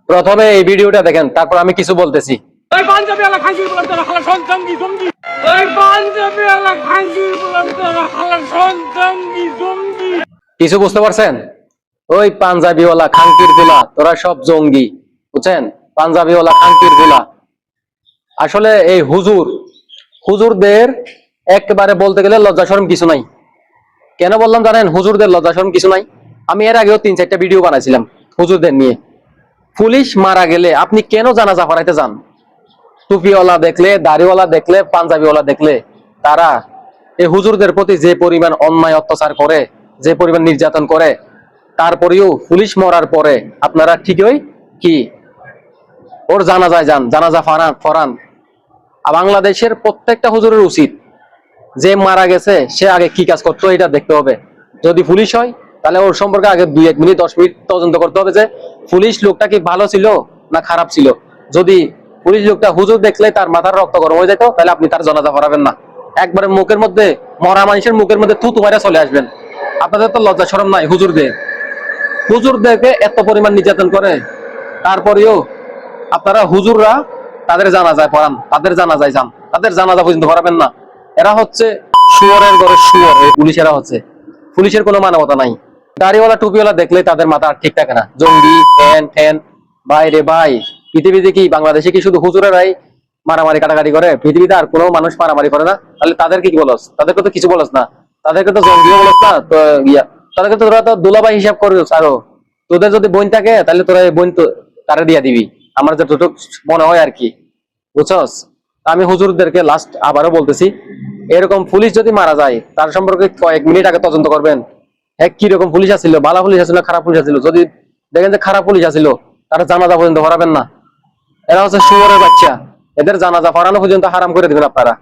প্রথমে এই ভিডিওটা দেখেন, তারপর আমি কিছু বলতেছি। কিছু বুঝতে পারছেন? ওই পাঞ্জাবিওয়ালা খাঙ্কির গুলা তোরা সব জঙ্গি, বুঝছেন? পাঞ্জাবিওয়ালা খাঙ্কির গুলা আসলে এই হুজুরদের একেবারে বলতে গেলে লজ্জা শরম কিছু নাই। কেন বললাম জানেন? হুজুরদের লজ্জা শরম কিছু নাই। আমি এর আগেও 3-4টা ভিডিও বানাইছিলাম হুজুরদের নিয়ে। পুলিশ মারা গেলে আপনি কেন জানাজা পড়াইতে যান? টুপিওয়ালা দেখলে, দাড়িওয়ালা দেখলে, পাঞ্জাবিওয়ালা দেখলে তারা এই হুজুরদের প্রতি যে পরিমাণ অন্যায় অত্যাচার করে, যে পরিমাণ নির্যাতন করে, তারপরেও পুলিশ মরার পরে আপনারা ঠিকই কি ওর জানাজায় যান, জানাজা ফরান। বাংলাদেশের প্রত্যেকটা হুজুরের উচিত যে মারা গেছে সে আগে কি কাজ করতো এটা দেখতে হবে। যদি পুলিশ হয় তাহলে ওর সম্পর্কে আগে 2-1 মিনিট 10 মিনিট তদন্ত করতে হবে যে পুলিশ লোকটা কি ভালো ছিল না খারাপ ছিল। যদি পুলিশ লোকটা হুজুর দেখলে তার মাথার রক্ত গরম হয়ে যেত, তাহলে আপনি তার জানাজা পড়াবেন না। একবারে মুখের মধ্যে, মরা মানুষের মুখের মধ্যে থুতু মারা চলে আসবেন। আপনাদের তো লজ্জা শরম নাই? হুজুরদেরকে এত পরিমাণ নির্যাতন করে, তারপরেও আপনারা হুজুররা তাদের জানাজায় পড়ান, তাদের জানাজায় যান, তাদের জানাজা পর্যন্ত পড়াবেন না। এরা হচ্ছে শুয়োরের ঘরে শুয়োর। এই পুলিশেরা হচ্ছে, পুলিশের কোনো মানবতা নাই। দাড়িওয়ালা টুপিওয়ালা দেখলে তাদের মাথা ঠিক থাকে না। জঙ্গি ফ্যান ফ্যান। ভাই রে ভাই, পৃথিবীতে কি, বাংলাদেশে কি শুধু হুজুরেরাই মারামারি কাটাকাটি করে? পৃথিবীতে আর কোনো মানুষ মারামারি করে না? তাহলে তাদেরকে কি বলস? তাদেরকে তো কিছু বলস না, তাদেরকে তো জঙ্গিও বলস না। তো তাদেরকে তো তোরা তো দুলাভাই হিসাব করিস। আরো তোদের যদি বোন থাকে তাহলে তোরা এই বোন তো তারা দিয়া দিবি, আমার যতটুকু মনে হয় আর কি, বুঝছস? আমি হুজুরদেরকে লাস্ট আবারও বলতেছি, এরকম পুলিশ যদি মারা যায় তার সম্পর্কে কয়েক মিনিট আগে তদন্ত করবেন। হ্যাঁ, কিরকম পুলিশ আছিল, ভালো পুলিশ আছিল, খারাপ পুলিশ আছিল। যদি দেখেন যে খারাপ পুলিশ আছিল, তারা জানাজা পর্যন্ত পড়াবেন না। এরা হচ্ছে শুয়োরের বাচ্চা, এদের জানাজা পড়ানো পর্যন্ত হারাম করে দিবেন আপনারা।